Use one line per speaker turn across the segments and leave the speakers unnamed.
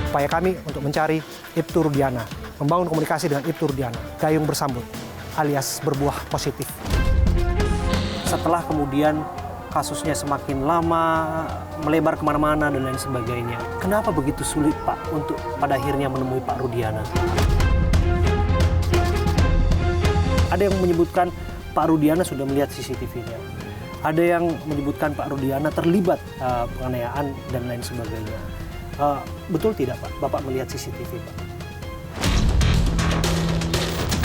Upaya kami untuk mencari Ibtu Rudiana, membangun komunikasi dengan Ibtu Rudiana, gayung bersambut, alias berbuah positif. Setelah kemudian kasusnya semakin lama, melebar kemana-mana dan lain sebagainya, kenapa begitu sulit Pak untuk pada akhirnya menemui Pak Rudiana? Ada yang menyebutkan Pak Rudiana sudah melihat CCTV-nya. Ada yang menyebutkan Pak Rudiana terlibat penganiayaan dan lain sebagainya. Betul tidak Pak, Bapak melihat CCTV Pak?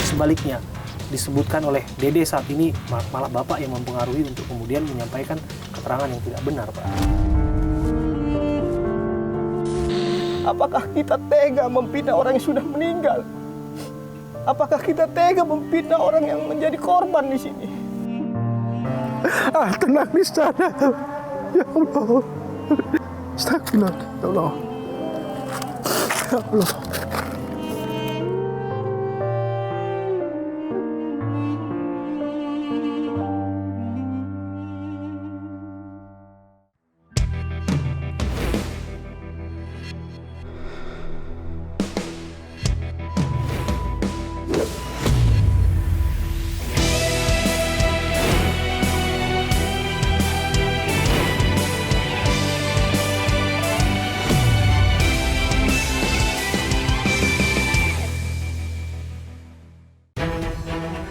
Sebaliknya, disebutkan oleh Dede saat ini malah Bapak yang mempengaruhi untuk kemudian menyampaikan keterangan yang tidak benar Pak.
Apakah kita tega memfitnah orang yang sudah meninggal? Apakah kita tega memfitnah orang yang menjadi korban di sini?
Tenang di sana. Ya Allah. Astagfirullah. Ya Allah. Ya Allah.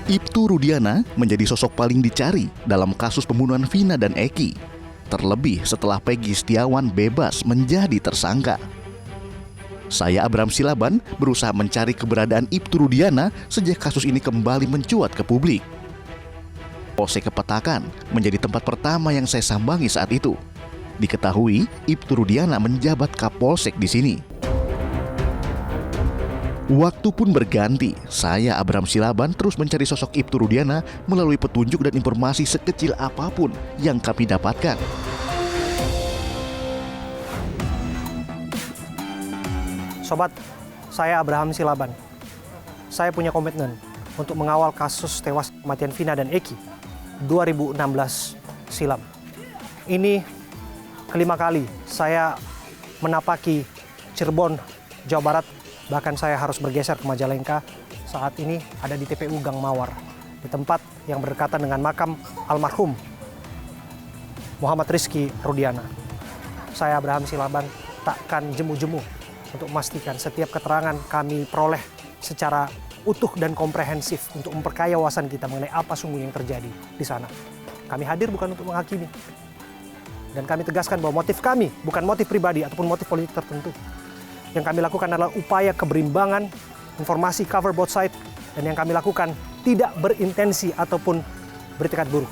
Ibtu Rudiana menjadi sosok paling dicari dalam kasus pembunuhan Vina dan Eki. Terlebih setelah Peggy Setiawan bebas menjadi tersangka. Saya Abraham Silaban berusaha mencari keberadaan Ibtu Rudiana sejak kasus ini kembali mencuat ke publik. Polsek Kepetakan menjadi tempat pertama yang saya sambangi saat itu. Diketahui Ibtu Rudiana menjabat Kapolsek di sini. Waktu pun berganti, saya Abraham Silaban terus mencari sosok Ibtu Rudiana melalui petunjuk dan informasi sekecil apapun yang kami dapatkan.
Sobat, saya Abraham Silaban. Saya punya komitmen untuk mengawal kasus tewas kematian Vina dan Eki 2016 silam. Ini kelima kali saya menapaki Cirebon, Jawa Barat. Bahkan saya harus bergeser ke Majalengka. Saat ini ada di TPU Gang Mawar, di tempat yang berdekatan dengan makam almarhum Muhammad Rizky Rudiana. Saya Abraham Silaban takkan jemu-jemu untuk memastikan setiap keterangan kami peroleh secara utuh dan komprehensif untuk memperkaya wawasan kita mengenai apa sungguh yang terjadi di sana. Kami hadir bukan untuk menghakimi. Dan kami tegaskan bahwa motif kami bukan motif pribadi ataupun motif politik tertentu. Yang kami lakukan adalah upaya keberimbangan, informasi cover both side, dan yang kami lakukan tidak berintensi ataupun bertekad buruk.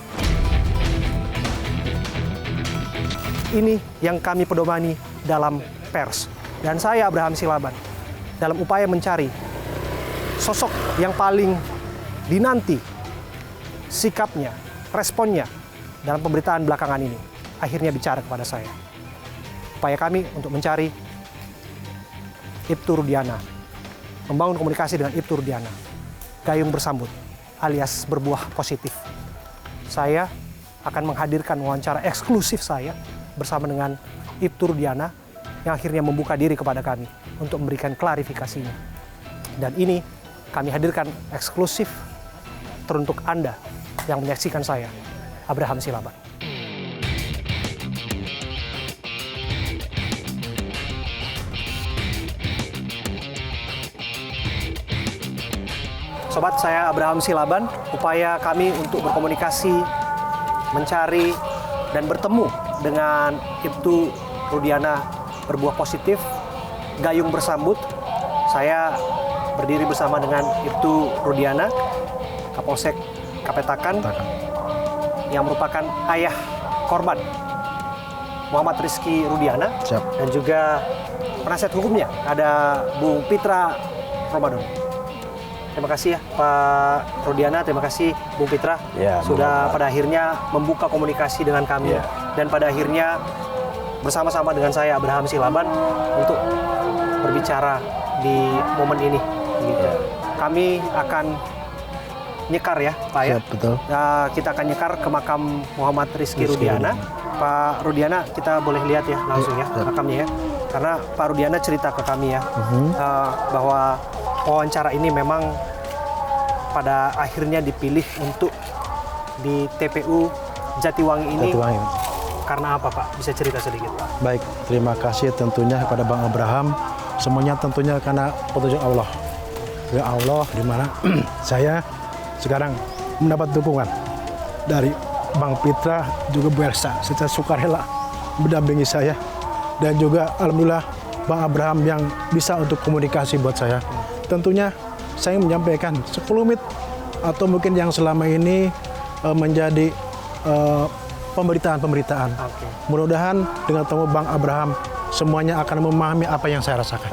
Ini yang kami pedomani dalam pers. Dan saya Abraham Silaban, dalam upaya mencari sosok yang paling dinanti, sikapnya, responnya dalam pemberitaan belakangan ini, akhirnya bicara kepada saya. Upaya kami untuk mencari Ibtu Rudiana, membangun komunikasi dengan Ibtu Rudiana, gayung bersambut, alias berbuah positif. Saya akan menghadirkan wawancara eksklusif saya bersama dengan Ibtu Rudiana yang akhirnya membuka diri kepada kami untuk memberikan klarifikasinya. Dan ini kami hadirkan eksklusif teruntuk Anda yang menyaksikan saya, Abraham Silaban. Sobat, saya Abraham Silaban. Upaya kami untuk berkomunikasi, mencari, dan bertemu dengan Ibtu Rudiana berbuah positif, gayung bersambut. Saya berdiri bersama dengan Ibtu Rudiana, Kapolsek Kepetakan, yang merupakan ayah korban Muhammad Rizky Rudiana.
Siap.
Dan juga penasihat hukumnya, ada Bung Pitra Ramadan. Terima kasih ya Pak Rudiana, terima kasih Bung Pitra
Ya,
sudah pada akhirnya membuka komunikasi dengan kami
Ya.
dan pada akhirnya bersama-sama dengan saya Abraham Silaban untuk berbicara di momen ini. Gitu.
Ya.
Kami akan nyekar ya Pak ya.
Siap, betul.
Nah, kita akan nyekar ke makam Muhammad Rizky Rudiana. Pak Rudiana, kita boleh lihat ya langsung ya makamnya ya. Karena Pak Rudiana cerita ke kami ya, bahwa wawancara ini memang pada akhirnya dipilih untuk di TPU Jatiwangi ini.
Jatiwangi.
Karena apa Pak? Bisa cerita sedikit Pak?
Baik, terima kasih tentunya kepada Bang Abraham. Semuanya tentunya karena petunjuk Allah. Ya Allah, di mana saya sekarang mendapat dukungan dari Bang Pitra, juga Bu Elsa secara sukarela mendampingi saya. Dan juga alhamdulillah Bang Abraham yang bisa untuk komunikasi buat saya. Tentunya saya menyampaikan 10 menit atau mungkin yang selama ini menjadi pemberitaan.
Oke.
Mudah-mudahan dengan temu Bang Abraham semuanya akan memahami apa yang saya rasakan.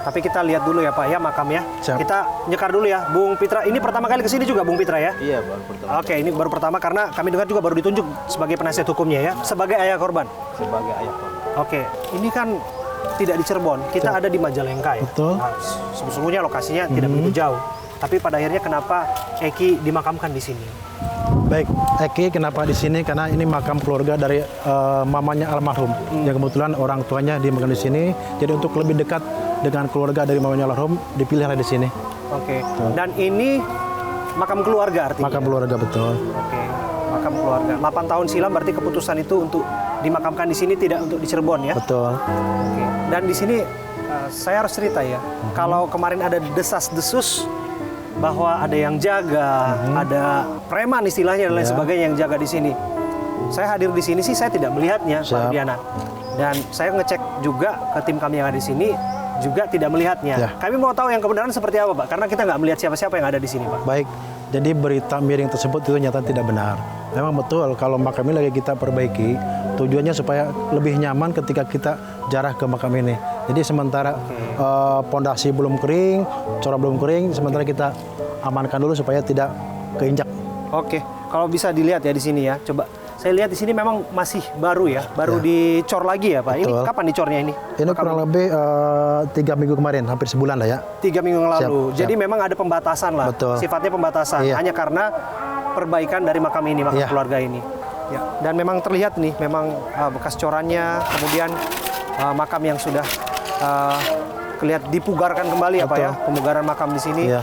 Tapi kita lihat dulu ya Pak ya makamnya.
Siap.
Kita nyekar dulu ya, Bung Pitra. Ini pertama kali kesini juga Bung Pitra ya?
Iya, baru pertama.
Oke, ini baru pertama karena kami dengar juga baru ditunjuk sebagai penasihat hukumnya ya, sebagai ayah korban.
Sebagai ayah korban.
Oke, ini kan tidak di Cirebon, kita ada di Majalengka ya.
Betul.
Nah, sesungguhnya lokasinya tidak begitu jauh. Tapi pada akhirnya kenapa Eki dimakamkan di sini?
Baik, Eki kenapa di sini? Karena ini makam keluarga dari mamanya almarhum. Yang kebetulan orang tuanya dimakamkan di sini. Jadi untuk lebih dekat dengan keluarga dari mamanya almarhum dipilihlah di sini.
Oke. Dan ini makam keluarga artinya?
Makam keluarga, betul.
Oke, makam keluarga. 8 tahun silam berarti keputusan itu untuk dimakamkan di sini, tidak untuk di Cirebon ya?
Betul.
Oke. Dan di sini saya harus cerita ya. Kalau kemarin ada desas-desus bahwa ada yang jaga, ada preman istilahnya dan lain
Ya.
sebagainya yang jaga di sini. Saya hadir di sini sih saya tidak melihatnya, Pak
Siap.
Rudiana. Dan saya ngecek juga ke tim kami yang ada di sini juga tidak melihatnya.
Ya.
Kami mau tahu yang kebenaran seperti apa, Pak? Karena kita nggak melihat siapa-siapa yang ada di sini, Pak.
Baik, jadi berita miring tersebut itu nyata tidak benar. Memang betul kalau makam ini lagi kita perbaiki, tujuannya supaya lebih nyaman ketika kita jarah ke makam ini. Jadi sementara pondasi belum kering, corak belum kering, sementara kita amankan dulu supaya tidak keinjak.
Oke, kalau bisa dilihat ya di sini ya. Coba saya lihat di sini memang masih baru ya, baru dicor lagi ya, Pak. Ini
Betul.
kapan dicornya ini?
Ini kurang lebih 3 minggu kemarin, hampir sebulan lah ya.
3 minggu yang lalu.
Siap,
Jadi
siap.
memang ada pembatasan lah.
Betul.
Sifatnya pembatasan.
Iya.
Hanya karena perbaikan dari makam ini, makam
Iya.
keluarga ini. Ya. Dan memang terlihat nih, memang bekas corannya, kemudian makam yang sudah kelihatan dipugarkan kembali ya Pak ya, pemugaran makam di sini.
Iya.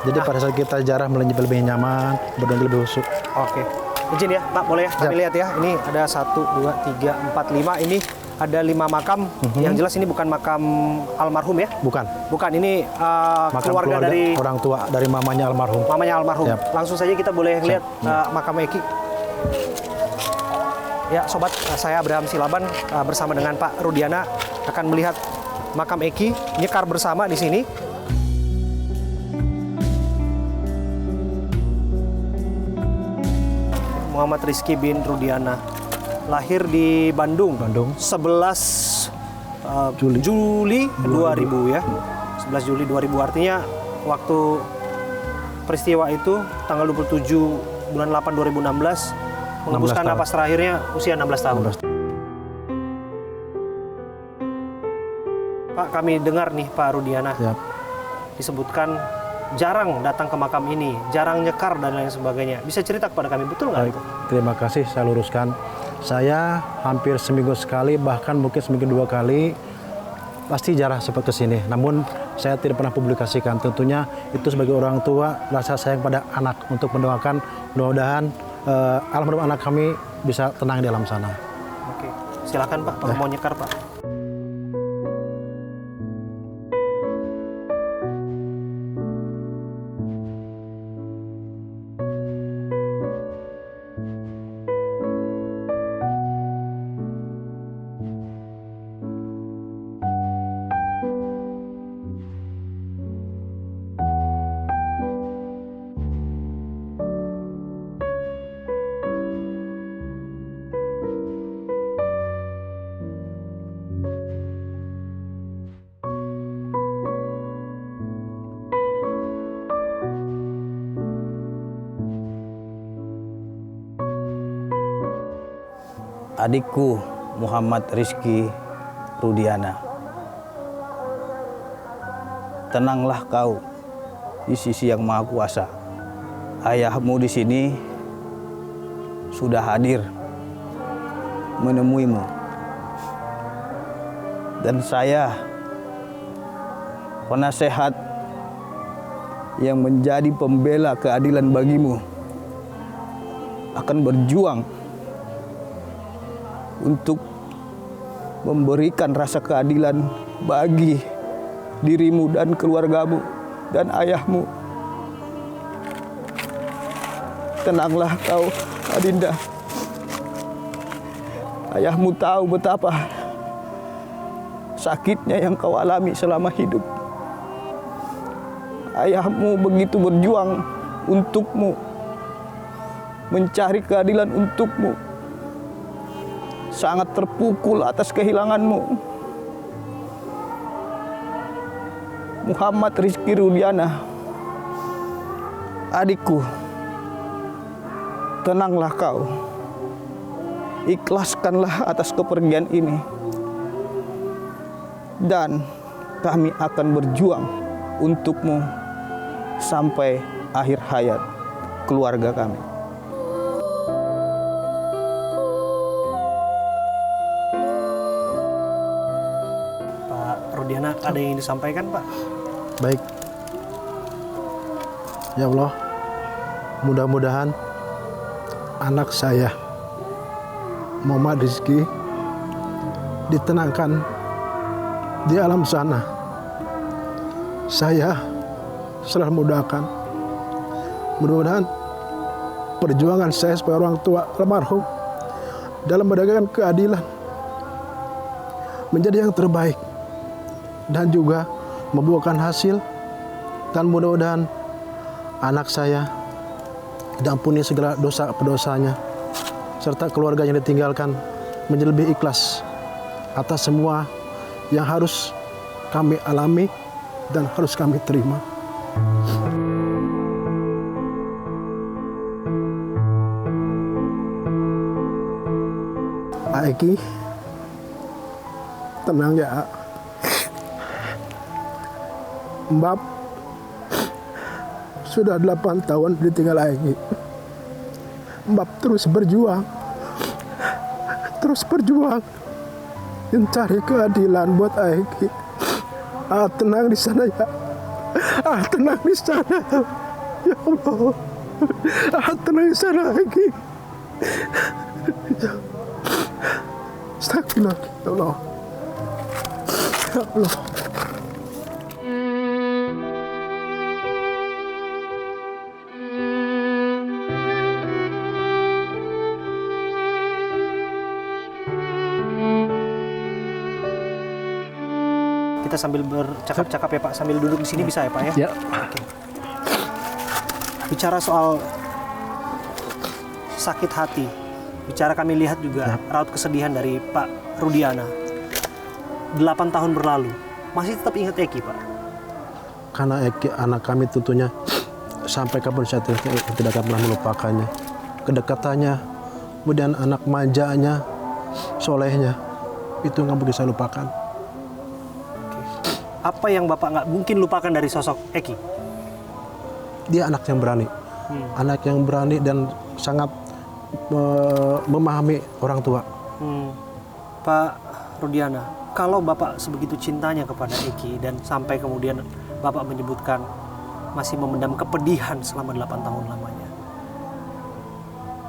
Jadi pada saat kita jarah lebih nyaman, berdoa lebih khusyuk.
Oke. Izin ya, Pak, boleh ya kami
Siap.
lihat ya. Ini ada 1, 2, 3, 4, 5. Ini ada 5 makam. Yang jelas ini bukan makam almarhum ya?
Bukan.
Bukan, ini
Makam
keluarga dari
orang tua dari mamanya almarhum.
mamanya almarhum.
Siap.
Langsung saja kita boleh lihat makam Eki. Ya, sobat, saya Abraham Silaban bersama dengan Pak Rudiana akan melihat makam Eki, nyekar bersama di sini. Muhammad Rizky bin Rudiana, lahir di Bandung, 11 Juli 2000 ya. 11 Juli 2000 artinya waktu peristiwa itu tanggal 27 bulan 8 2016 mengembuskan
16 tahun.
napas terakhirnya usia 16 tahun.
16.
Pak, kami dengar nih Pak Rudiana
Siap.
disebutkan jarang datang ke makam ini, jarang nyekar dan lain sebagainya. Bisa cerita kepada kami, betul nggak
Baik,
itu?
terima kasih, saya luruskan. Saya hampir seminggu sekali, bahkan mungkin seminggu 2 kali, pasti jarah sempat ke sini. Namun saya tidak pernah publikasikan. Tentunya itu sebagai orang tua, rasa sayang pada anak untuk mendoakan mudah-mudahan almarhum anak kami bisa tenang di alam sana.
Oke, silakan Pak, kalau mau nyekar Pak.
Adikku Muhammad Rizky Rudiana, tenanglah kau di sisi Yang Maha Kuasa. Ayahmu di sini sudah hadir menemuimu. Dan saya, penasehat yang menjadi pembela keadilan bagimu, akan berjuang untuk memberikan rasa keadilan bagi dirimu dan keluargamu dan ayahmu. Tenanglah kau, Adinda. Ayahmu tahu betapa sakitnya yang kau alami selama hidup. Ayahmu begitu berjuang untukmu, mencari keadilan untukmu. Sangat terpukul atas kehilanganmu. Muhammad Rizky Rudiana, adikku, tenanglah kau. Ikhlaskanlah atas kepergian ini. Dan kami akan berjuang untukmu sampai akhir hayat keluarga kami.
Pak Rudiana, ada yang disampaikan, Pak?
Baik. Ya Allah, mudah-mudahan anak saya Muhammad Rizky ditenangkan di alam sana. Saya selalu mendoakan, mudah-mudahan perjuangan saya sebagai orang tua almarhum dalam menegakkan keadilan menjadi yang terbaik dan juga membuahkan hasil, dan mudah-mudahan anak saya diampuni segala dosa-dosanya serta keluarga yang ditinggalkan menjadi lebih ikhlas atas semua yang harus kami alami dan harus kami terima. Aiki, tenang ya. Mbak sudah 8 tahun ditinggal Aiki. Mbak terus berjuang mencari keadilan buat Aiki. Tenang di sana ya. Tenang di sana. Ya Allah. Tenang di sana Aiki. Astagfirullah ya Allah. Ya Allah.
Kita sambil bercakap-cakap ya Pak, sambil duduk di sini bisa ya Pak ya?
Ya.
Oke. Bicara soal sakit hati, bicara kami lihat juga raut kesedihan dari Pak Rudiana. 8 tahun berlalu, masih tetap ingat Eki Pak?
Karena Eki anak kami tentunya sampai kapan saya tidak akan pernah melupakannya. Kedekatannya, kemudian anak manjanya, solehnya, itu nggak boleh saya lupakan.
Apa yang Bapak nggak mungkin lupakan dari sosok Eki?
Dia anak yang berani. Anak yang berani dan sangat memahami orang tua.
Pak Rudiana, kalau Bapak sebegitu cintanya kepada Eki dan sampai kemudian Bapak menyebutkan masih memendam kepedihan selama 8 tahun lamanya.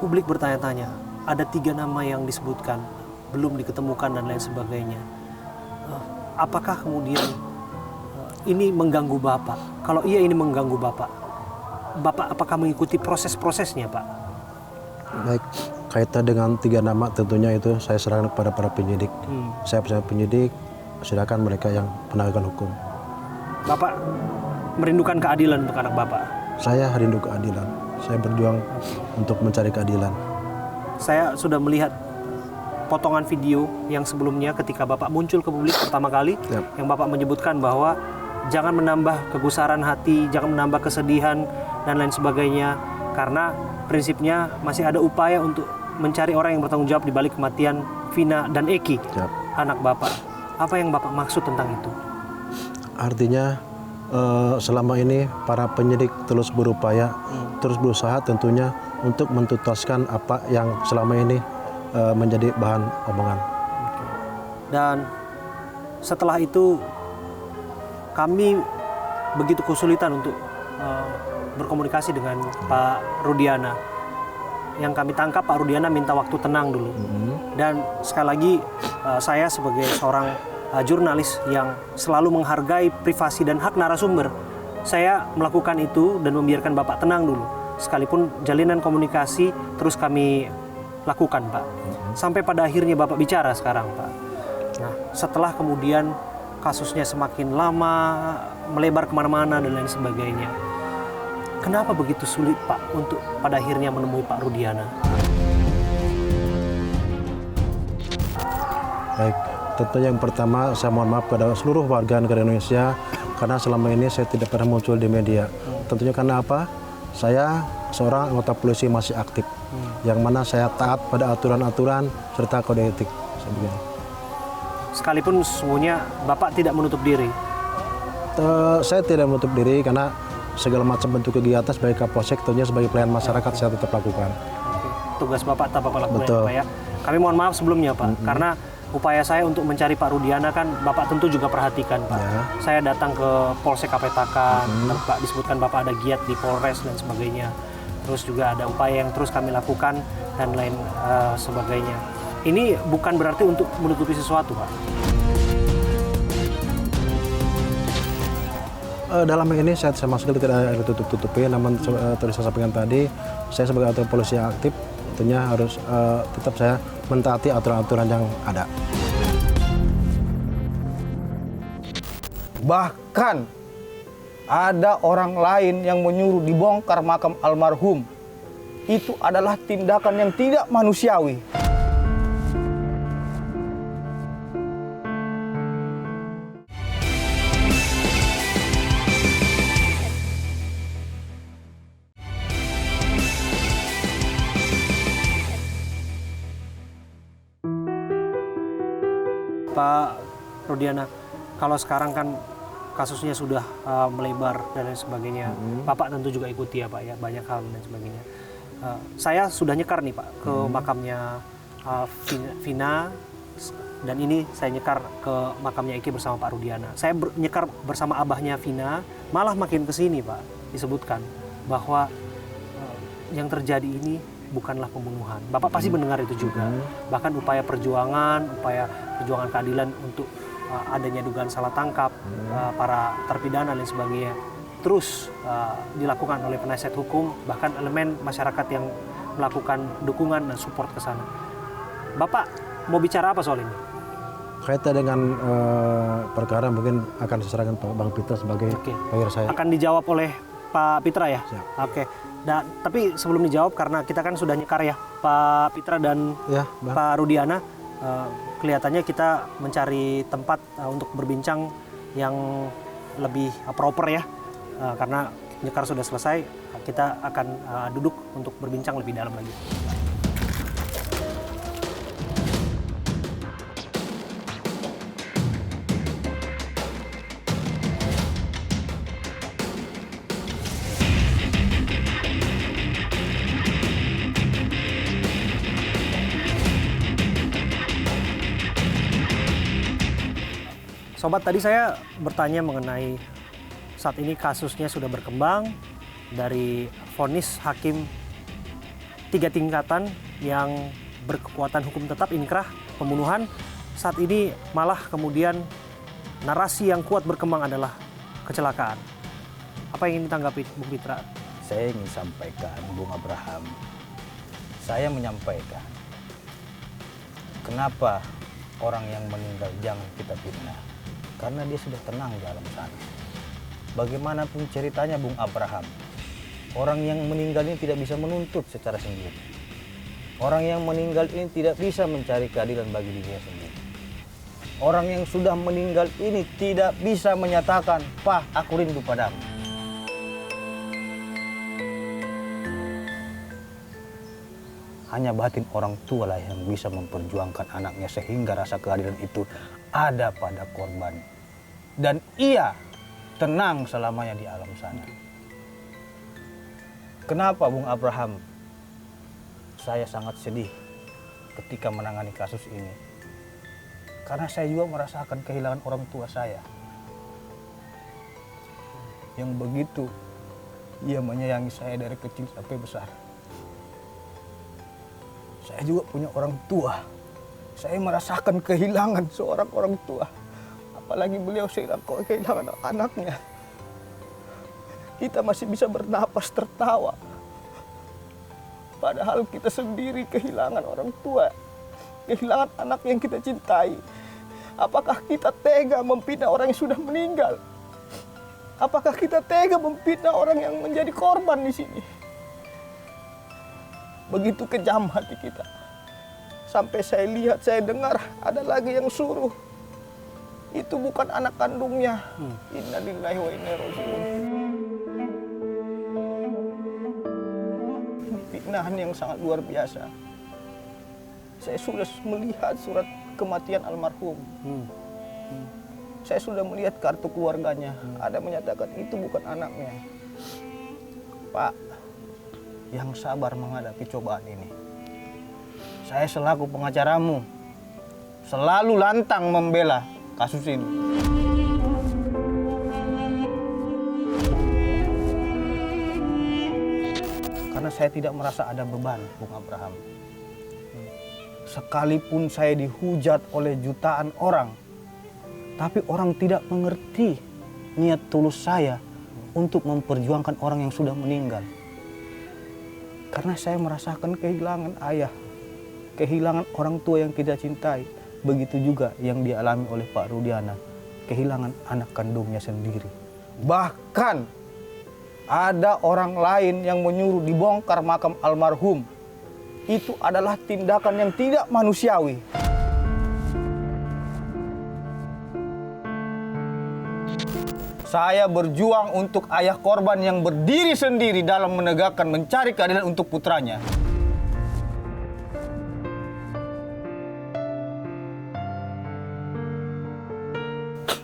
Publik bertanya-tanya, ada 3 nama yang disebutkan, belum diketemukan dan lain sebagainya. Apakah kemudian ini mengganggu Bapak? Kalau iya ini mengganggu Bapak, Bapak apakah mengikuti proses-prosesnya Pak?
Baik, kaitan dengan 3 nama tentunya itu saya serahkan kepada para penyidik. Saya bersama penyidik, silakan mereka yang menegakkan hukum.
Bapak merindukan keadilan untuk anak Bapak?
Saya rindu keadilan. Saya berjuang untuk mencari keadilan.
Saya sudah melihat potongan video yang sebelumnya ketika Bapak muncul ke publik pertama kali, yang Bapak menyebutkan bahwa jangan menambah kegusaran hati, jangan menambah kesedihan dan lain sebagainya, karena prinsipnya masih ada upaya untuk mencari orang yang bertanggung jawab di balik kematian Vina dan Eki, anak Bapak. Apa yang Bapak maksud tentang itu?
Artinya selama ini para penyidik terus berupaya, terus berusaha tentunya untuk menuntaskan apa yang selama ini menjadi bahan omongan.
Dan Setelah itu kami begitu kesulitan untuk berkomunikasi dengan Pak Rudiana. Yang kami tangkap Pak Rudiana minta waktu tenang dulu. Dan sekali lagi saya sebagai seorang jurnalis yang selalu menghargai privasi dan hak narasumber, saya melakukan itu dan membiarkan Bapak tenang dulu. Sekalipun jalinan komunikasi terus kami lakukan, Pak. Sampai pada akhirnya Bapak bicara sekarang, Pak. Nah, setelah kemudian kasusnya semakin lama, melebar kemana-mana dan lain sebagainya. Kenapa begitu sulit, Pak, untuk pada akhirnya menemui Pak Rudiana?
Baik, tentu yang pertama saya mohon maaf kepada seluruh warga negara Indonesia karena selama ini saya tidak pernah muncul di media. Tentunya karena apa? Saya seorang anggota polisi masih aktif, yang mana saya taat pada aturan-aturan serta kode etik.
Sekalipun sesungguhnya Bapak tidak menutup diri.
Saya tidak menutup diri karena segala macam bentuk kegiatan sebagai Kapolsek, tentunya sebagai pelayan masyarakat saya tetap lakukan.
Oke. Tugas Bapak tetap Bapak lakukan,
Betul.
Pak ya. Kami mohon maaf sebelumnya, Pak, karena upaya saya untuk mencari Pak Rudiana kan Bapak tentu juga perhatikan, Pak.
Ya.
Saya datang ke Polsek Kapetakan, Pak disebutkan Bapak ada giat di Polres dan sebagainya. Terus juga ada upaya yang terus kami lakukan dan lain sebagainya. Ini bukan berarti untuk menutupi sesuatu, Pak.
Dalam ini saya sama sekali tidak ada tutup-tutupi, namun seperti saya sampaikan tadi, saya sebagai anggota polisi yang aktif tentunya harus tetap saya mentaati aturan-aturan yang ada.
Bahkan ada orang lain yang menyuruh dibongkar makam almarhum. Itu adalah tindakan yang tidak manusiawi.
Pak Rudiana, kalau sekarang kan kasusnya sudah melebar dan lain sebagainya. Bapak tentu juga ikuti ya, Pak ya, banyak hal dan sebagainya. Saya sudah nyekar nih, Pak, ke makamnya Vina, dan ini saya nyekar ke makamnya Eki bersama Pak Rudiana. Saya nyekar bersama abahnya Vina, malah makin ke sini, Pak, disebutkan bahwa yang terjadi ini bukanlah pembunuhan. Bapak pasti mendengar itu juga. Bahkan upaya perjuangan keadilan untuk adanya dugaan salah tangkap para terpidana dan sebagainya terus dilakukan oleh penasihat hukum, bahkan elemen masyarakat yang melakukan dukungan dan support ke sana. Bapak mau bicara apa soal ini?
Kaitan dengan perkara mungkin akan saya serahkan Pak Bang Pitra sebagai lawyer saya.
Akan dijawab oleh Pak Pitra ya?
Siap.
Oke. Nah, tapi sebelum dijawab, karena kita kan sudah nyekar ya, Pak Pitra dan
Ya, Bang.
Pak Rudiana, kelihatannya kita mencari tempat untuk berbincang yang lebih proper ya, karena nyekar sudah selesai, kita akan duduk untuk berbincang lebih dalam lagi. Sobat, tadi saya bertanya mengenai saat ini kasusnya sudah berkembang dari vonis hakim 3 tingkatan yang berkekuatan hukum tetap inkrah pembunuhan. Saat ini malah kemudian narasi yang kuat berkembang adalah kecelakaan. Apa yang ingin ditanggapi, Bung Pitra?
Saya ingin sampaikan, Bung Abraham, saya menyampaikan kenapa orang yang meninggal jangan kita fitnah. Karena dia sudah tenang di alam sana. Bagaimanapun ceritanya Bung Abraham, orang yang meninggal ini tidak bisa menuntut secara sendiri. Orang yang meninggal ini tidak bisa mencari keadilan bagi dirinya sendiri. Orang yang sudah meninggal ini tidak bisa menyatakan, "Pak, aku rindu padamu." Hanya batin orang tua lah yang bisa memperjuangkan anaknya sehingga rasa keadilan itu ada pada korban. Dan ia tenang selamanya di alam sana. Kenapa Bung Abraham? Saya sangat sedih ketika menangani kasus ini. Karena saya juga merasakan kehilangan orang tua saya. Yang begitu ia menyayangi saya dari kecil sampai besar. Saya juga punya orang tua. Saya merasakan kehilangan seorang orang tua. Apalagi beliau kehilangan anaknya. Kita masih bisa bernapas tertawa. Padahal kita sendiri kehilangan orang tua. Kehilangan anak yang kita cintai. Apakah kita tega memfitnah orang yang sudah meninggal? Apakah kita tega memfitnah orang yang menjadi korban di sini? Begitu kejam hati kita. Sampai saya lihat, saya dengar ada lagi yang suruh. Itu bukan anak kandungnya. Innalillahi wa inna ilaihi raji'un. Ini fitnahan yang sangat luar biasa. Saya sudah melihat surat kematian almarhum. Saya sudah melihat kartu keluarganya. Ada menyatakan itu bukan anaknya. Pak, yang sabar menghadapi cobaan ini. Saya selaku pengacaramu selalu lantang membela kasus ini. Karena saya tidak merasa ada beban, Bung Abraham. Sekalipun saya dihujat oleh jutaan orang, tapi orang tidak mengerti niat tulus saya untuk memperjuangkan orang yang sudah meninggal. Karena saya merasakan kehilangan ayah, kehilangan orang tua yang kita cintai. Begitu juga yang dialami oleh Pak Rudiana, kehilangan anak kandungnya sendiri. Bahkan ada orang lain yang menyuruh dibongkar makam almarhum. Itu adalah tindakan yang tidak manusiawi. Saya berjuang untuk ayah korban yang berdiri sendiri dalam menegakkan mencari keadilan untuk putranya.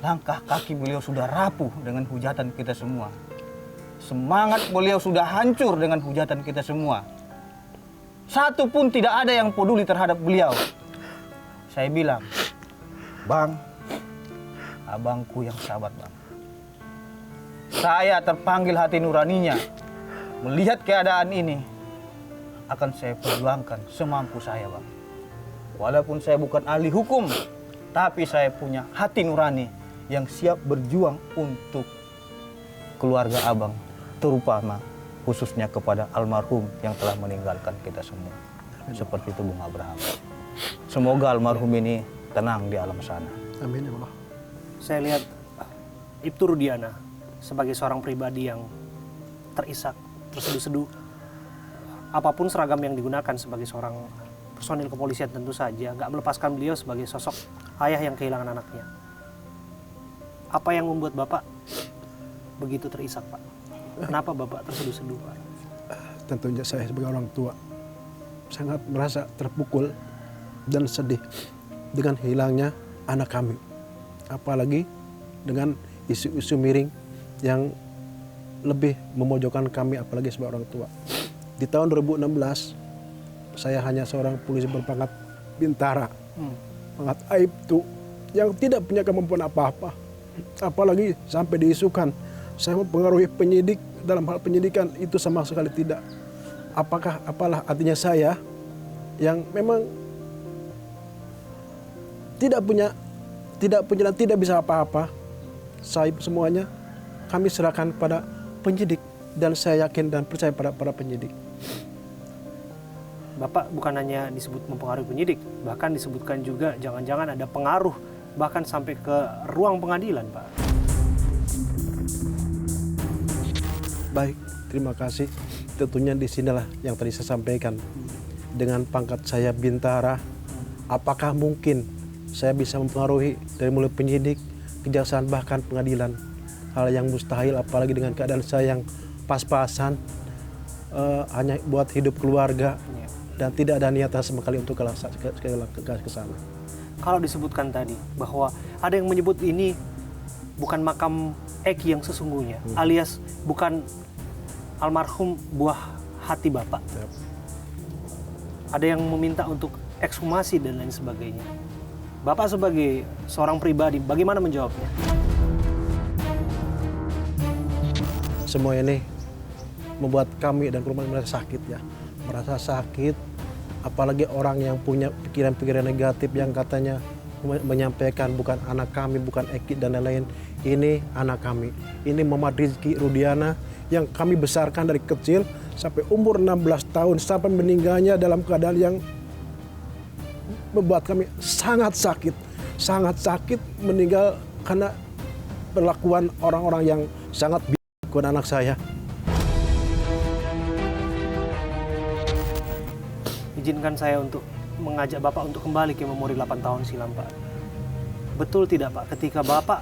Langkah kaki beliau sudah rapuh dengan hujatan kita semua. Semangat beliau sudah hancur dengan hujatan kita semua. Satu pun tidak ada yang peduli terhadap beliau. Saya bilang, Bang, abangku yang sabar, Bang. Saya terpanggil hati nuraninya. Melihat keadaan ini, akan saya perjuangkan semampu saya, Bang. Walaupun saya bukan ahli hukum, tapi saya punya hati nurani yang siap berjuang untuk keluarga abang, terutama khususnya kepada almarhum yang telah meninggalkan kita semua. Seperti itu Bung Abraham. Semoga almarhum ini tenang di alam sana.
Amin ya Allah.
Saya lihat Ibtu Rudiana sebagai seorang pribadi yang terisak, terseduh-seduh. Apapun seragam yang digunakan sebagai seorang personil kepolisian tentu saja nggak melepaskan beliau sebagai sosok ayah yang kehilangan anaknya. Apa yang membuat Bapak begitu terisak, Pak? Kenapa Bapak terseduh-seduh, Pak?
Tentunya saya sebagai orang tua sangat merasa terpukul dan sedih dengan hilangnya anak kami. Apalagi dengan isu-isu miring yang lebih memojokkan kami, apalagi sebagai orang tua. Di tahun 2016, saya hanya seorang polisi berpangkat bintara, pangkat aibtu, yang tidak punya kemampuan apa-apa. Apalagi sampai diisukan saya mempengaruhi penyidik dalam hal penyidikan, itu sama sekali tidak. Apalah artinya saya yang memang tidak punya dan tidak bisa apa-apa. Saya semuanya kami serahkan pada penyidik dan saya yakin dan percaya pada para penyidik.
Bapak bukan hanya disebut mempengaruhi penyidik, bahkan disebutkan juga jangan-jangan ada pengaruh bahkan sampai ke ruang pengadilan, Pak.
Baik, terima kasih. Tentunya di sinilah yang tadi saya sampaikan. Dengan pangkat saya bintara, apakah mungkin saya bisa mempengaruhi dari mulai penyidik, kejaksaan, bahkan pengadilan? Hal yang mustahil, apalagi dengan keadaan saya yang pas-pasan, hanya buat hidup keluarga, dan tidak ada niatan sama sekali untuk ke sana.
Kalau disebutkan tadi bahwa ada yang menyebut ini bukan makam Eki yang sesungguhnya, alias bukan almarhum buah hati Bapak. Ada yang meminta untuk ekshumasi dan lain sebagainya. Bapak sebagai seorang pribadi, bagaimana menjawabnya?
Semua ini membuat kami dan keluarga merasa sakit ya. Merasa sakit, apalagi orang yang punya pikiran-pikiran negatif yang katanya menyampaikan bukan anak kami, bukan Eki dan lain-lain. Ini anak kami. Ini Muhammad Rizky Rudiana yang kami besarkan dari kecil sampai umur 16 tahun sampai meninggalnya dalam keadaan yang membuat kami sangat sakit meninggal karena perlakuan orang-orang yang sangat buruk anak saya.
Izinkan saya untuk mengajak Bapak untuk kembali ke memori 8 tahun silam, Pak. Betul tidak, Pak, ketika Bapak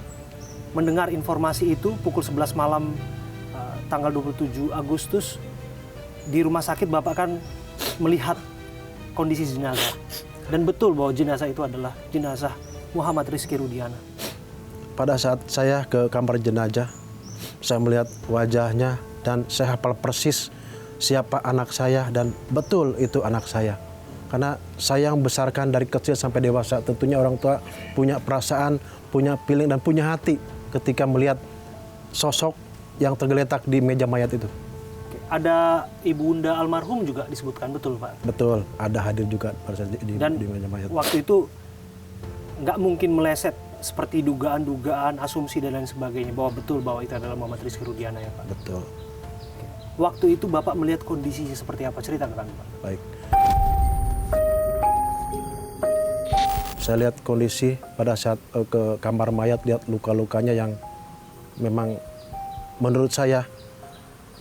mendengar informasi itu pukul 11 malam tanggal 27 Agustus di rumah sakit, Bapak kan melihat kondisi jenazah. Dan betul bahwa jenazah itu adalah jenazah Muhammad Rizky Rudiana.
Pada saat saya ke kamar jenazah, saya melihat wajahnya dan saya hafal persis siapa anak saya dan betul itu anak saya. Karena saya yang besarkan dari kecil sampai dewasa, tentunya orang tua punya perasaan, punya feeling dan punya hati ketika melihat sosok yang tergeletak di meja mayat itu.
Ada ibunda almarhum juga disebutkan, betul Pak?
Betul, ada hadir juga pada saat di meja mayat.
Waktu itu nggak mungkin meleset seperti dugaan-dugaan, asumsi dan lain sebagainya bahwa betul bahwa itu adalah Muhammad Rizky Rudiana ya Pak?
Betul.
Waktu itu Bapak melihat kondisinya seperti apa? Ceritakan Pak.
Baik. Saya lihat kondisi pada saat ke kamar mayat, lihat luka-lukanya yang memang menurut saya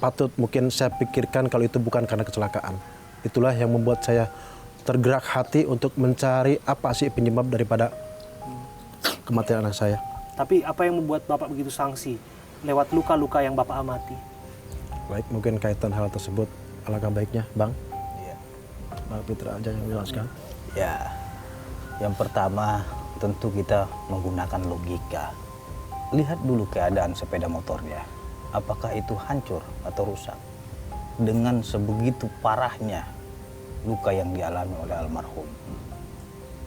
patut mungkin saya pikirkan kalau itu bukan karena kecelakaan. Itulah yang membuat saya tergerak hati untuk mencari apa sih penyebab daripada kematian anak saya.
Tapi apa yang membuat Bapak begitu sangsi lewat luka-luka yang Bapak amati?
Baik, mungkin kaitan hal tersebut, alangkah baiknya, Bang.
Iya.
Bang Fitra aja yang menjelaskan.
Ya, yang pertama tentu kita menggunakan logika. Lihat dulu keadaan sepeda motornya. Apakah itu hancur atau rusak? Dengan sebegitu parahnya luka yang dialami oleh almarhum.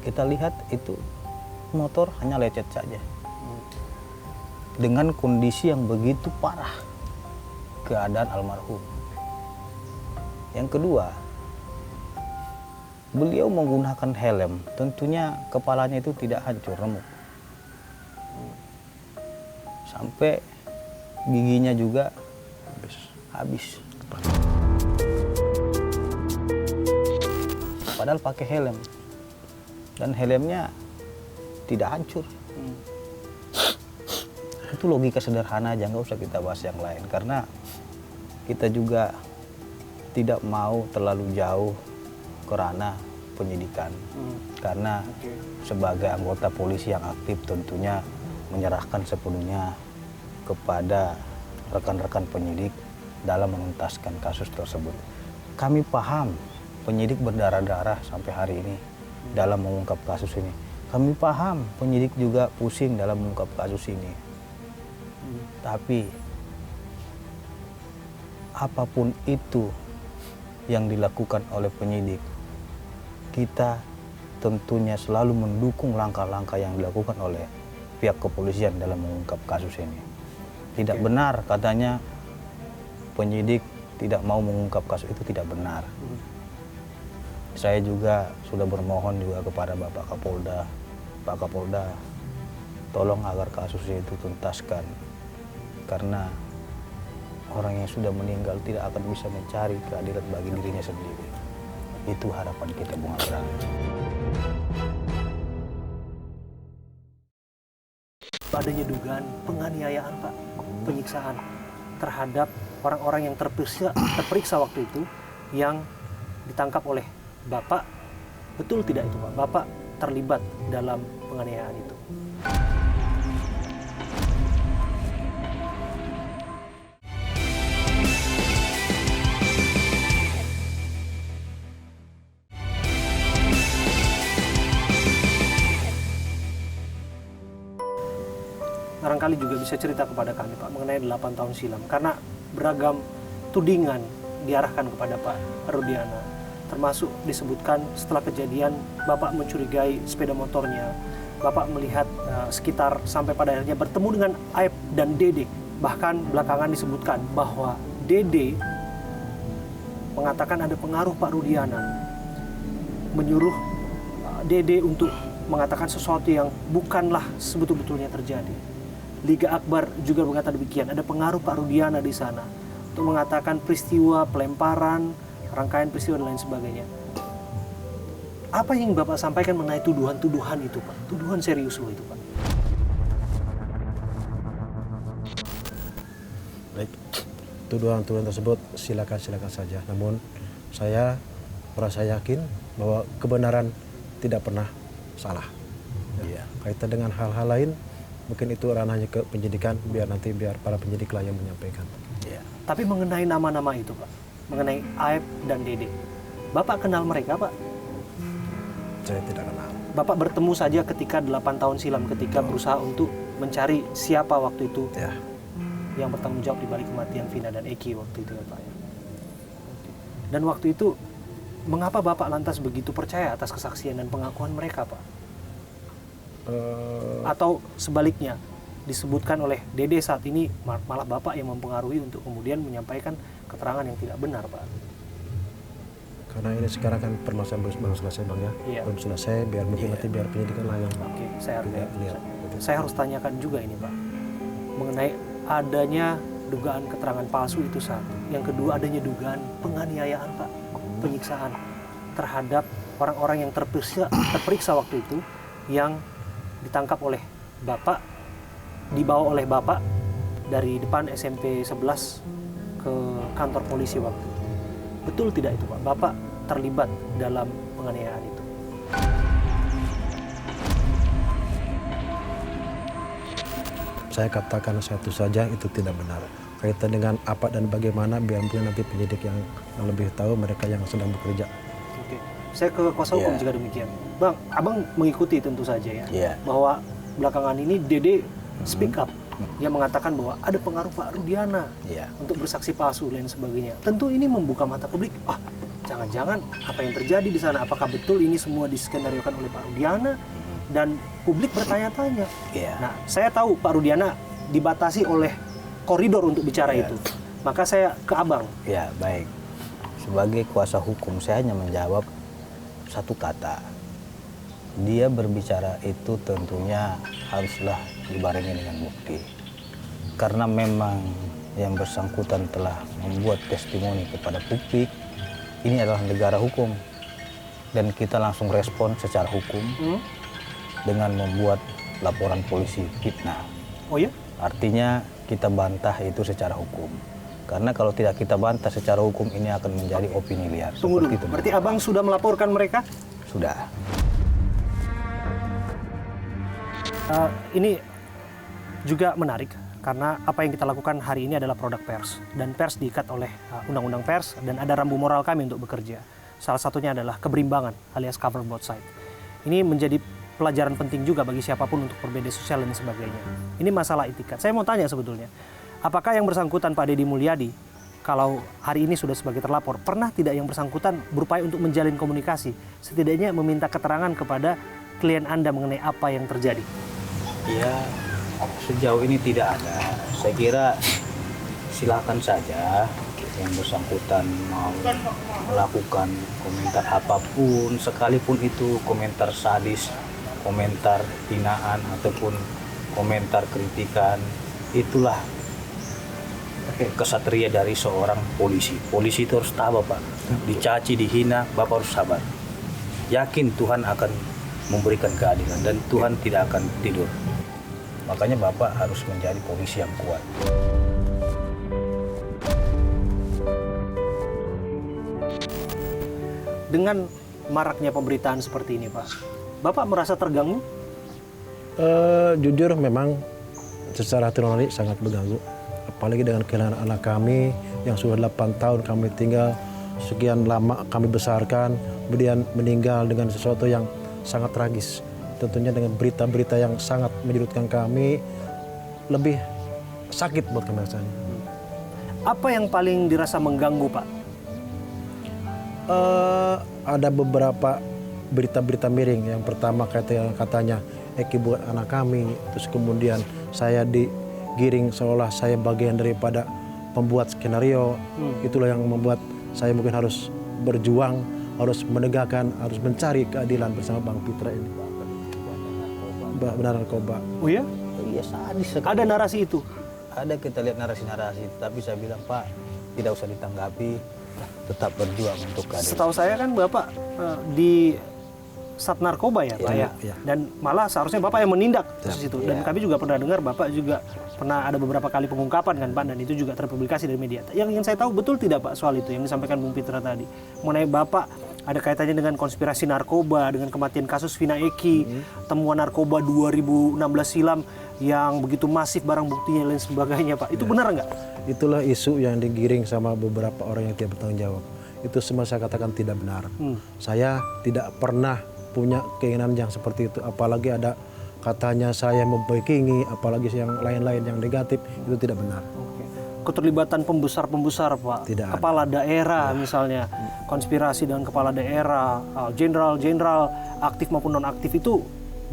Kita lihat itu motor hanya lecet saja. Dengan kondisi yang begitu parah keadaan almarhum. Yang kedua, beliau menggunakan helm, tentunya kepalanya itu tidak hancur, remuk. Sampai giginya juga habis. Padahal pakai helm. Dan helmnya tidak hancur. Itu logika sederhana aja, nggak usah kita bahas yang lain. Karena kita juga tidak mau terlalu jauh ke ranah penyidikan. Karena sebagai anggota polisi yang aktif tentunya menyerahkan sepenuhnya kepada rekan-rekan penyidik dalam menuntaskan kasus tersebut. Kami paham penyidik berdarah-darah sampai hari ini dalam mengungkap kasus ini. Kami paham penyidik juga pusing dalam mengungkap kasus ini. Tapi apapun itu yang dilakukan oleh penyidik, kita tentunya selalu mendukung langkah-langkah yang dilakukan oleh pihak kepolisian dalam mengungkap kasus ini. Tidak benar katanya penyidik tidak mau mengungkap kasus itu, tidak benar. Saya juga sudah bermohon juga kepada Bapak Kapolda, Pak Kapolda, tolong agar kasus itu tuntaskan. Karena orang yang sudah meninggal tidak akan bisa mencari keadilan bagi dirinya sendiri. Itu harapan kita, Bung Abraham.
Adanya dugaan penganiayaan Pak, penyiksaan terhadap orang-orang yang terperiksa waktu itu yang ditangkap oleh Bapak. Betul tidak itu Pak? Bapak terlibat dalam penganiayaan itu? Barangkali juga bisa cerita kepada kami Pak mengenai 8 tahun silam, karena beragam tudingan diarahkan kepada Pak Rudiana, termasuk disebutkan setelah kejadian Bapak mencurigai sepeda motornya Bapak melihat sekitar sampai pada akhirnya bertemu dengan Aep dan Dede. Bahkan belakangan disebutkan bahwa Dede mengatakan ada pengaruh Pak Rudiana, menyuruh Dede untuk mengatakan sesuatu yang bukanlah sebetul-betulnya terjadi. Liga Akbar juga berkata demikian, ada pengaruh Pak Rudiana di sana untuk mengatakan peristiwa pelemparan, rangkaian peristiwa dan lain sebagainya. Apa yang Bapak sampaikan mengenai tuduhan-tuduhan itu, Pak? Tuduhan serius loh itu, Pak.
Baik, tuduhan-tuduhan tersebut silakan saja. Namun saya merasa yakin bahwa kebenaran tidak pernah salah. Ya. Kaitan dengan hal-hal lain, mungkin itu ranahnya ke penyidikan, biar para penyidik lah yang menyampaikan. Ya.
Tapi mengenai nama-nama itu, Pak, mengenai Aep dan Dede, Bapak kenal mereka, Pak?
Saya tidak kenal.
Bapak bertemu saja ketika 8 tahun silam ketika berusaha untuk mencari siapa waktu itu
Ya.
yang bertanggung jawab di balik kematian Vina dan Eki waktu itu ya, Pak. Dan waktu itu mengapa Bapak lantas begitu percaya atas kesaksian dan pengakuan mereka, Pak? Atau sebaliknya disebutkan oleh Dede saat ini malah Bapak yang mempengaruhi untuk kemudian menyampaikan keterangan yang tidak benar, Pak?
Karena ini sekarang kan permasalahan belum selesai, Bang, ya.
Iya.
Belum selesai, biar mungkin nanti biar penyidikan lah yang
Oke, saya
lihat.
saya harus tanyakan juga ini, Pak, mengenai adanya dugaan keterangan palsu itu satu. Yang kedua, adanya dugaan penganiayaan, Pak, penyiksaan terhadap orang-orang yang terperiksa waktu itu, yang ditangkap oleh Bapak, dibawa oleh Bapak dari depan SMP 11 ke kantor polisi waktu itu. Betul tidak itu, Pak? Bapak terlibat dalam penganiayaan itu?
Saya katakan satu saja, itu tidak benar. Kaitan dengan apa dan bagaimana, biar mungkin nanti penyidik yang lebih tahu, mereka yang sedang bekerja.
Oke, saya ke kuasa hukum jika demikian. Bang, Abang mengikuti tentu saja ya, bahwa belakangan ini Dede speak up. Dia mengatakan bahwa ada pengaruh Pak Rudiana untuk bersaksi palsu dan sebagainya. Tentu ini membuka mata publik. Jangan-jangan apa yang terjadi di sana, apakah betul ini semua diskenariokan oleh Pak Rudiana? Dan publik bertanya-tanya. Nah, saya tahu Pak Rudiana dibatasi oleh koridor untuk bicara itu. Maka saya ke Abang.
Ya, baik. Sebagai kuasa hukum, saya hanya menjawab satu kata. Dia berbicara itu tentunya haruslah dibarengi dengan bukti. Karena memang yang bersangkutan telah membuat testimoni kepada publik, ini adalah negara hukum. Dan kita langsung respon secara hukum dengan membuat laporan polisi fitnah.
Oh ya?
Artinya kita bantah itu secara hukum. Karena kalau tidak kita bantah secara hukum, ini akan menjadi opini liar.
Tunggu dulu, berarti Abang sudah melaporkan mereka?
Sudah.
Ini juga menarik karena apa yang kita lakukan hari ini adalah produk pers, dan pers diikat oleh undang-undang pers, dan ada rambu moral kami untuk bekerja. Salah satunya adalah keberimbangan alias cover both side. Ini menjadi pelajaran penting juga bagi siapapun untuk bermedia sosial dan sebagainya. Ini masalah etikat. Saya mau tanya sebetulnya, apakah yang bersangkutan Pak Deddy Mulyadi, kalau hari ini sudah sebagai terlapor, pernah tidak yang bersangkutan berupaya untuk menjalin komunikasi, setidaknya meminta keterangan kepada klien Anda mengenai apa yang terjadi?
Ya, sejauh ini tidak ada. Saya kira silakan saja yang bersangkutan mau melakukan komentar apapun, sekalipun itu komentar sadis, komentar hinaan, ataupun komentar kritikan. Itulah kesatria dari seorang polisi. Polisi itu harus tabah, Pak. Dicaci, dihina, Bapak harus sabar. Yakin Tuhan akan memberikan keadilan dan Tuhan tidak akan tidur. Makanya Bapak harus menjadi polisi yang kuat.
Dengan maraknya pemberitaan seperti ini, Pak, Bapak merasa terganggu?
Jujur memang secara hati nurani sangat berganggu. Apalagi dengan kehilangan anak kami yang sudah 8 tahun kami tinggal, sekian lama kami besarkan, kemudian meninggal dengan sesuatu yang sangat tragis. Tentunya dengan berita-berita yang sangat menyudutkan kami, lebih sakit buat kami rasanya.
Apa yang paling dirasa mengganggu, Pak?
Ada beberapa berita-berita miring. Yang pertama katanya Eki buat anak kami, terus kemudian saya digiring seolah saya bagian daripada pembuat skenario. Itulah yang membuat saya mungkin harus berjuang, harus menegakkan, harus mencari keadilan bersama Bang Pitra ini. Benar narkoba.
Oh ya?
Iya, sadis sekali.
Ada narasi itu?
Ada, kita lihat narasi-narasi, tapi saya bilang, Pak, tidak usah ditanggapi, tetap berjuang untuk keadilan.
Setahu saya kan Bapak di Sat Narkoba ya Pak ya?
Iya.
Dan malah seharusnya Bapak yang menindak kasus itu. Dan kami juga pernah dengar Bapak juga pernah ada beberapa kali pengungkapan kan Pak, dan itu juga terpublikasi dari media. Yang ingin saya tahu, betul tidak Pak soal itu yang disampaikan Bung Pitra tadi? Mengenai Bapak ada kaitannya dengan konspirasi narkoba, dengan kematian kasus Vina Eki, temuan narkoba 2016 silam yang begitu masif barang buktinya dan lain sebagainya Pak. Itu benar nggak?
Itulah isu yang digiring sama beberapa orang yang tidak bertanggung jawab. Itu semua saya katakan tidak benar. Saya tidak pernah punya keinginan yang seperti itu. Apalagi ada katanya saya membackingi, apalagi yang lain-lain yang negatif, itu tidak benar.
Keterlibatan pembesar-pembesar Pak,
Tidak ada.
kepala daerah misalnya, konspirasi dengan kepala daerah, jenderal-jenderal aktif maupun non-aktif itu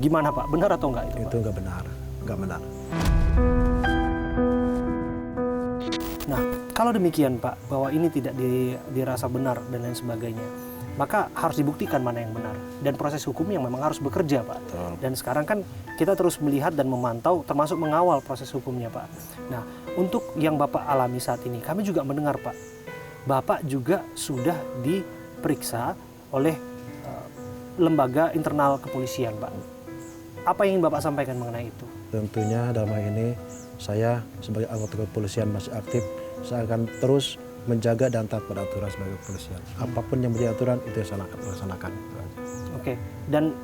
gimana Pak? Benar atau enggak itu Pak?
Itu nggak benar, nggak benar.
Nah, kalau demikian Pak, bahwa ini tidak dirasa benar dan lain sebagainya, maka harus dibuktikan mana yang benar. Dan proses hukum yang memang harus bekerja Pak. Dan sekarang kan kita terus melihat dan memantau, termasuk mengawal proses hukumnya Pak. Nah, untuk yang Bapak alami saat ini, kami juga mendengar Pak, Bapak juga sudah diperiksa oleh lembaga internal kepolisian Pak. Apa yang ingin Bapak sampaikan mengenai itu?
Tentunya dalam hal ini saya sebagai anggota kepolisian masih aktif, saya akan terus menjaga dan taat pada aturan sebagai kepolisian. Apapun yang menjadi aturan itu yang saya laksanakan.
Oke, dan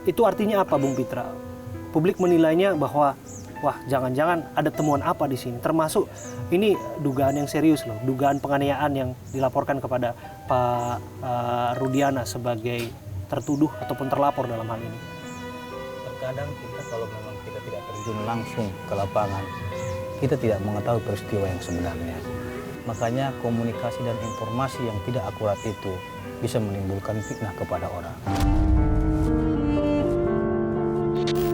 itu artinya apa Bung Pitra? Publik menilainya bahwa wah jangan-jangan ada temuan apa di sini, termasuk ini dugaan yang serius loh, dugaan penganiayaan yang dilaporkan kepada Pak Rudiana sebagai tertuduh ataupun terlapor dalam hal ini.
Terkadang kita kalau memang kita tidak terjun langsung ke lapangan, kita tidak mengetahui peristiwa yang sebenarnya. Makanya komunikasi dan informasi yang tidak akurat itu bisa menimbulkan fitnah kepada orang.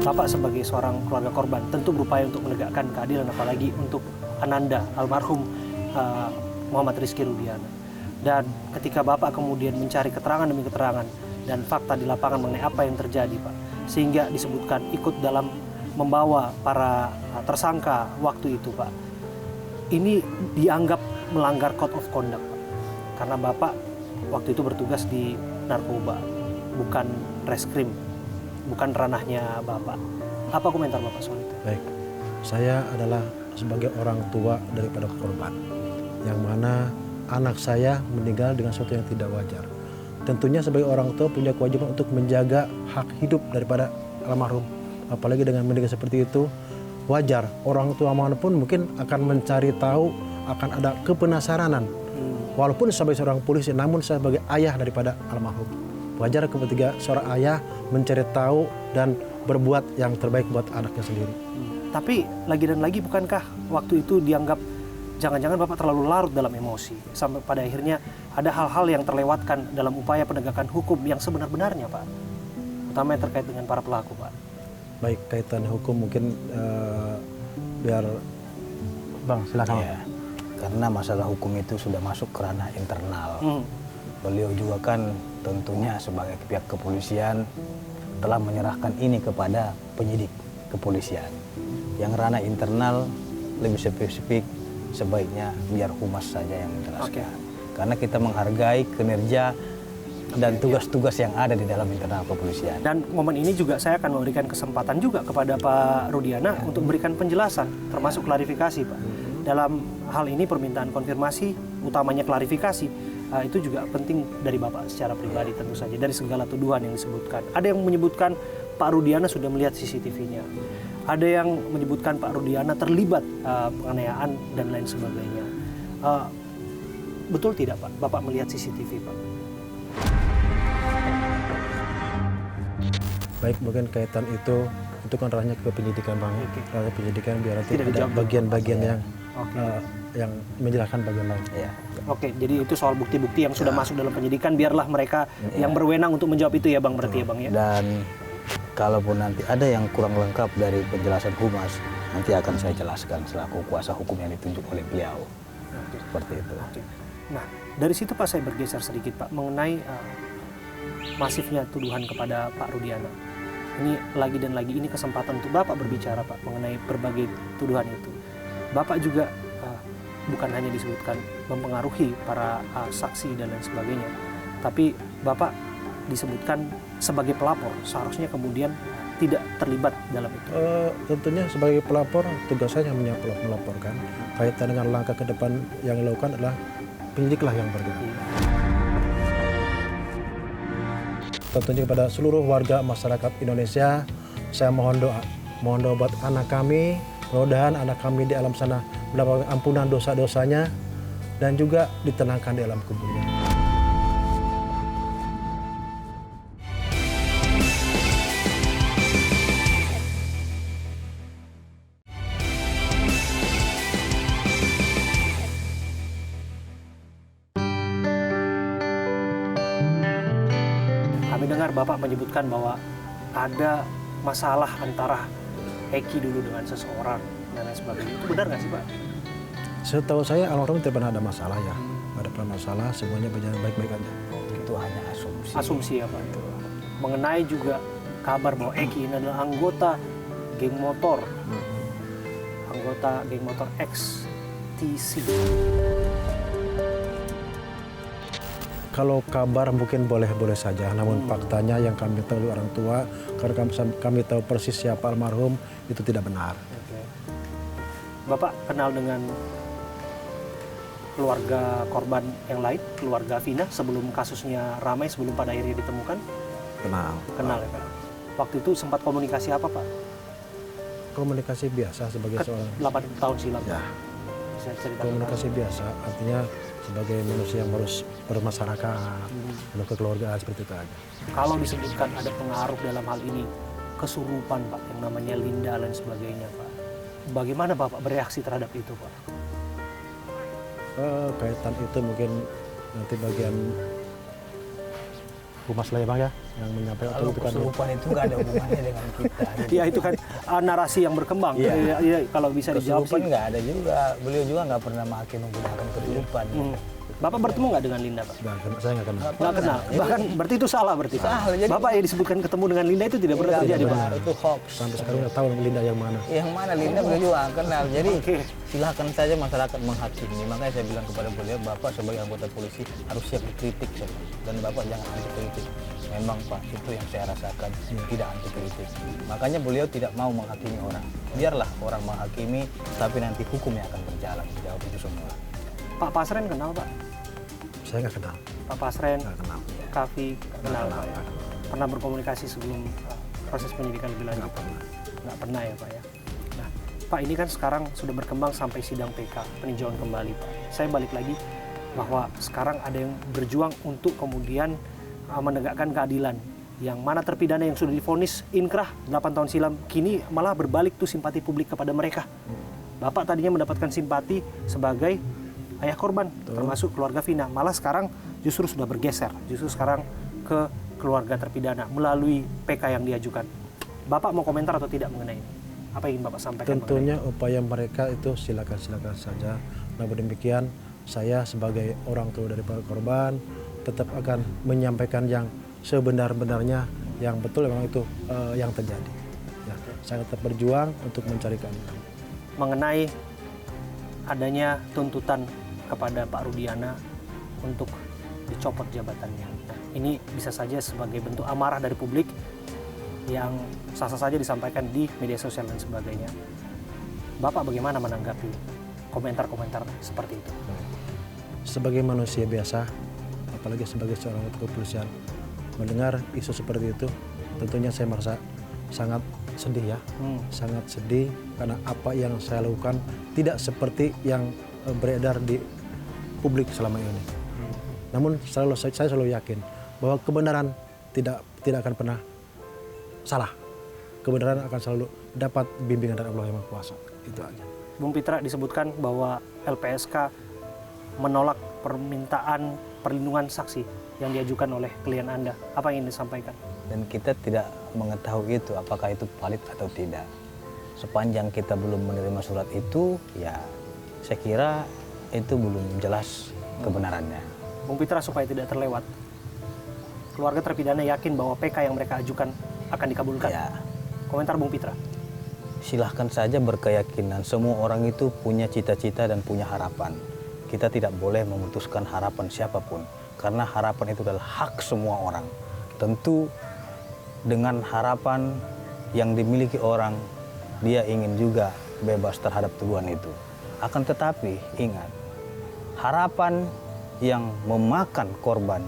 Bapak sebagai seorang keluarga korban tentu berupaya untuk menegakkan keadilan, apalagi untuk Ananda almarhum Muhammad Rizky Rudiana. Dan ketika Bapak kemudian mencari keterangan demi keterangan dan fakta di lapangan mengenai apa yang terjadi Pak, sehingga disebutkan ikut dalam membawa para tersangka waktu itu Pak, ini dianggap melanggar code of conduct Pak. Karena Bapak waktu itu bertugas di narkoba, bukan reskrim, bukan ranahnya Bapak. Apa komentar Bapak soal itu?
Baik, saya adalah sebagai orang tua daripada korban, yang mana anak saya meninggal dengan sesuatu yang tidak wajar. Tentunya sebagai orang tua punya kewajiban untuk menjaga hak hidup daripada almarhum. Apalagi dengan meninggal seperti itu, wajar orang tua manapun mungkin akan mencari tahu, akan ada kepenasaranan. Walaupun sebagai seorang polisi, namun saya sebagai ayah daripada almarhum. Wajar ketika seorang ayah mencari tahu dan berbuat yang terbaik buat anaknya sendiri.
Tapi lagi dan lagi bukankah waktu itu dianggap jangan-jangan Bapak terlalu larut dalam emosi sampai pada akhirnya ada hal-hal yang terlewatkan dalam upaya penegakan hukum yang sebenar-benarnya Pak, utama yang terkait dengan para pelaku Pak.
Baik, kaitan hukum mungkin biar Bang silakan.
Ya, karena masalah hukum itu sudah masuk ke ranah internal. Beliau juga kan tentunya sebagai pihak kepolisian telah menyerahkan ini kepada penyidik kepolisian. Yang ranah internal lebih spesifik sebaiknya biar humas saja yang menjelaskan. Karena kita menghargai kinerja dan tugas-tugas yang ada di dalam internal kepolisian.
Dan momen ini juga saya akan memberikan kesempatan juga kepada Pak Rudiana untuk memberikan penjelasan, termasuk klarifikasi Pak. Dalam hal ini permintaan konfirmasi, utamanya klarifikasi, itu juga penting dari Bapak secara pribadi tentu saja, dari segala tuduhan yang disebutkan. Ada yang menyebutkan Pak Rudiana sudah melihat CCTV-nya. Ada yang menyebutkan Pak Rudiana terlibat penganiayaan dan lain sebagainya. Betul tidak Pak, Bapak melihat CCTV Pak?
Baik, mungkin kaitan itu kan ranahnya ke penyidikan Bang. Ranah penyidikan biar nanti
Tidak
ada
dijawab.
bagian-bagian yang menjelaskan bagian lain.
Ya.
Oke, jadi itu soal bukti-bukti yang sudah masuk dalam penyidikan, biarlah mereka yang berwenang untuk menjawab itu ya Bang, berarti ya Bang ya?
Dan Kalaupun nanti ada yang kurang lengkap dari penjelasan Humas, nanti akan saya jelaskan selaku kuasa hukum yang ditunjuk oleh beliau. Seperti itu.
Nah, dari situ Pak saya bergeser sedikit Pak mengenai masifnya tuduhan kepada Pak Rudiana. Ini lagi dan lagi ini kesempatan untuk Bapak berbicara Pak mengenai berbagai tuduhan itu. Bapak juga bukan hanya disebutkan mempengaruhi para saksi dan lain sebagainya, tapi Bapak disebutkan sebagai pelapor, seharusnya kemudian tidak terlibat dalam itu.
Tentunya sebagai pelapor, tugas saya hanya melaporkan. Kaitan dengan langkah ke depan yang dilakukan adalah penyidiklah yang bergerak. Tentunya kepada seluruh warga masyarakat Indonesia, saya mohon doa buat anak kami, mudah-mudahan anak kami di alam sana mendapatkan ampunan dosa-dosanya dan juga ditenangkan di alam kuburnya.
Kami dengar Bapak menyebutkan bahwa ada masalah antara Eki dulu dengan seseorang dan lain sebagainya. Itu benar nggak sih Pak?
Setahu saya almarhum tidak pernah ada masalah ya. Nggak ada pernah masalah, semuanya berjalan baik-baik aja.
Itu hanya asumsi.
Asumsi ya Pak. Mengenai juga kabar bahwa Eki ini adalah anggota geng motor. Anggota geng motor XTC.
Kalau kabar mungkin boleh-boleh saja, namun faktanya yang kami tahu dari orang tua, karena kami tahu persis siapa almarhum, itu tidak benar.
Oke. Bapak kenal dengan keluarga korban yang lain, keluarga Vina, sebelum kasusnya ramai, sebelum pada akhirnya ditemukan?
Kenal.
Kenal ya Pak? Waktu itu sempat komunikasi apa Pak?
Komunikasi biasa sebagai seorang
8 tahun silam.
ya,
Bisa ceritakan?
komunikasi biasa, artinya sebagai manusia yang harus bermasyarakat, penuh kekeluargaan seperti itu aja.
Kalau disebutkan ada pengaruh dalam hal ini, kesurupan Pak, yang namanya Linda dan sebagainya Pak. Bagaimana Bapak bereaksi terhadap itu Pak?
Kaitan itu mungkin nanti bagian Humas lah ya Bang ya, yang menyampaikan
Kalau
itu kan.
kesurupan itu nggak ada hubungannya dengan kita.
Ya itu kan narasi yang berkembang.
Iya.
Ya, kalau bisa dijawab
Kesurupan
sih.
nggak ada juga. Beliau juga nggak pernah makin menggunakan kesurupan.
Bapak bertemu nggak dengan Linda Pak?
Saya nggak kenal.
Nggak kenal. Bahkan berarti itu salah berarti.
Salah, jadi-
Bapak yang disebutkan ketemu dengan Linda itu tidak pernah
Nggak
terjadi Pak.
benar, itu hoax.
Sampai sekarang nggak tahu Linda yang mana.
Yang mana Linda beliau juga nggak kenal. Jadi
Oke.
silahkan saja masyarakat menghakimi. Makanya saya bilang kepada beliau, Bapak sebagai anggota polisi harus siap dikritik semua. Dan Bapak jangan anti kritik. Memang Pak, itu yang saya rasakan, tidak anti kritik. Makanya beliau tidak mau menghakimi orang. Biarlah orang menghakimi, tapi nanti hukum yang akan berjalan. Jawab itu semua.
Pak Pasren kenal Pak?
Saya nggak kenal.
Pak Pasren,
Nggak kenal.
Kavi kenal Pak ya? Pernah berkomunikasi sebelum proses penyidikan lebih lanjut? Nggak pernah ya Pak ya? Nah, Pak ini kan sekarang sudah berkembang sampai sidang PK, peninjauan kembali Pak. Saya balik lagi bahwa sekarang ada yang berjuang untuk kemudian menegakkan keadilan. Yang mana terpidana yang sudah divonis inkrah 8 tahun silam, kini malah berbalik tuh simpati publik kepada mereka. Bapak tadinya mendapatkan simpati sebagai ayah korban, termasuk keluarga Vina. Malah sekarang justru sudah bergeser, justru sekarang ke keluarga terpidana melalui PK yang diajukan. Bapak mau komentar atau tidak mengenai ini? Apa yang ingin Bapak sampaikan?
Tentunya upaya mereka itu silakan saja. Namun demikian, saya sebagai orang tua dari para korban tetap akan menyampaikan yang sebenar-benarnya, yang betul memang itu yang terjadi. Ya, saya tetap berjuang untuk mencari keadilan.
Mengenai adanya tuntutan kepada Pak Rudiana untuk dicopot jabatannya. Nah, ini bisa saja sebagai bentuk amarah dari publik yang sah-sah saja disampaikan di media sosial dan sebagainya. Bapak bagaimana menanggapi komentar-komentar seperti itu?
Sebagai manusia biasa, apalagi sebagai seorang anggota kepolisian, mendengar isu seperti itu, tentunya saya merasa sangat sedih ya, sangat sedih karena apa yang saya lakukan tidak seperti yang beredar di publik selama ini. Namun saya selalu yakin bahwa kebenaran tidak akan pernah salah. Kebenaran akan selalu dapat bimbingan dari Allah yang Maha Kuasa. Itu aja.
Bung Pitra, disebutkan bahwa LPSK menolak permintaan perlindungan saksi yang diajukan oleh klien Anda. Apa yang ingin disampaikan?
Dan kita tidak mengetahui itu apakah itu valid atau tidak. Sepanjang kita belum menerima surat itu, ya saya kira itu belum jelas kebenarannya.
Bung Pitra, supaya tidak terlewat, keluarga terpidana yakin bahwa PK yang mereka ajukan akan dikabulkan.
Ya,
Komentar Bung Pitra.
silahkan saja berkeyakinan. Semua orang itu punya cita-cita dan punya harapan. Kita tidak boleh memutuskan harapan siapapun, karena harapan itu adalah hak semua orang. Tentu dengan harapan yang dimiliki orang, dia ingin juga bebas terhadap tuduhan itu. Akan tetapi ingat, harapan yang memakan korban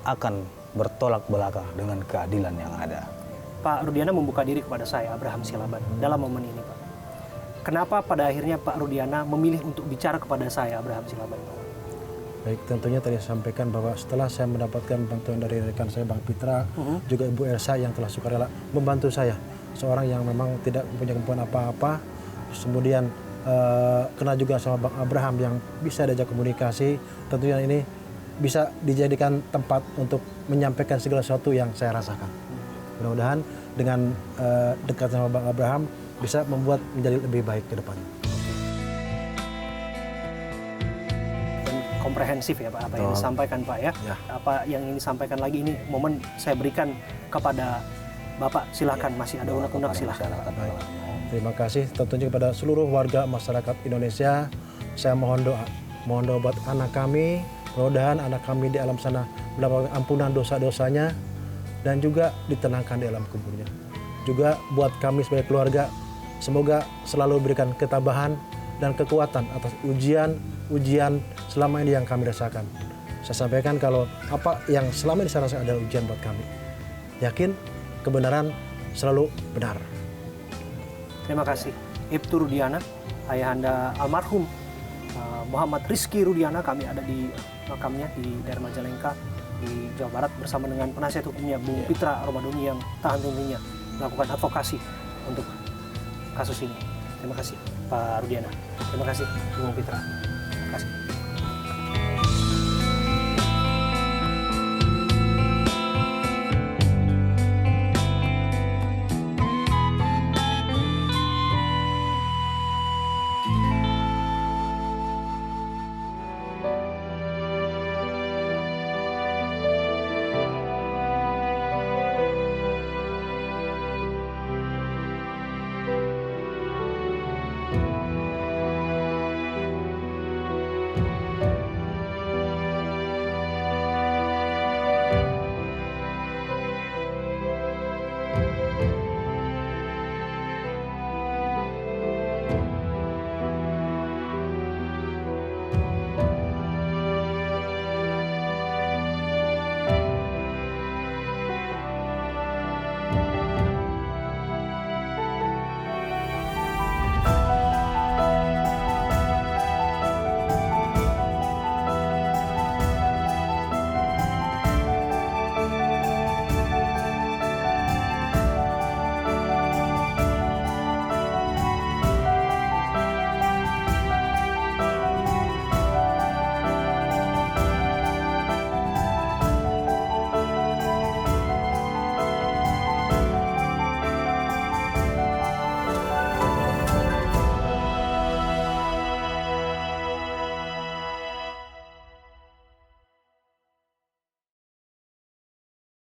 akan bertolak belakang dengan keadilan yang ada.
Pak Rudiana membuka diri kepada saya, Abraham Silaban, dalam momen ini, Pak. Kenapa pada akhirnya Pak Rudiana memilih untuk bicara kepada saya, Abraham Silaban, Pak?
Baik, tentunya tadi saya sampaikan bahwa setelah saya mendapatkan bantuan dari rekan saya Bang Pitra, juga Ibu Elsa yang telah sukarela membantu saya, seorang yang memang tidak punya kemampuan apa-apa, kemudian kena juga sama Bang Abraham yang bisa diajak komunikasi, tentunya ini bisa dijadikan tempat untuk menyampaikan segala sesuatu yang saya rasakan. Mudah-mudahan dengan dekat sama Bang Abraham bisa membuat menjadi lebih baik ke depannya.
Dan komprehensif ya Pak, apa yang disampaikan Pak ya. Apa yang ingin disampaikan lagi ini momen saya berikan kepada Bapak, silakan, masih ada unek-unek, silakan.
Terima kasih tentunya kepada seluruh warga masyarakat Indonesia. Saya mohon doa buat anak kami. Mudah-mudahan anak kami di alam sana mendapatkan ampunan dosa-dosanya dan juga ditenangkan di alam kuburnya. Juga buat kami sebagai keluarga, semoga selalu berikan ketabahan dan kekuatan atas ujian selama ini yang kami rasakan. Saya sampaikan kalau apa yang selama ini saya rasakan adalah ujian buat kami. Yakin kebenaran selalu benar.
Terima kasih. Ibtu Rudiana, ayahanda almarhum Muhammad Rizky Rudiana, kami ada di makamnya di daerah Majalengka di Jawa Barat bersama dengan penasihat hukumnya Bung Pitra Romadhoni yang tahan tentunya melakukan advokasi untuk kasus ini. Terima kasih Pak Rudiana. Terima kasih Bung Pitra. Terima kasih.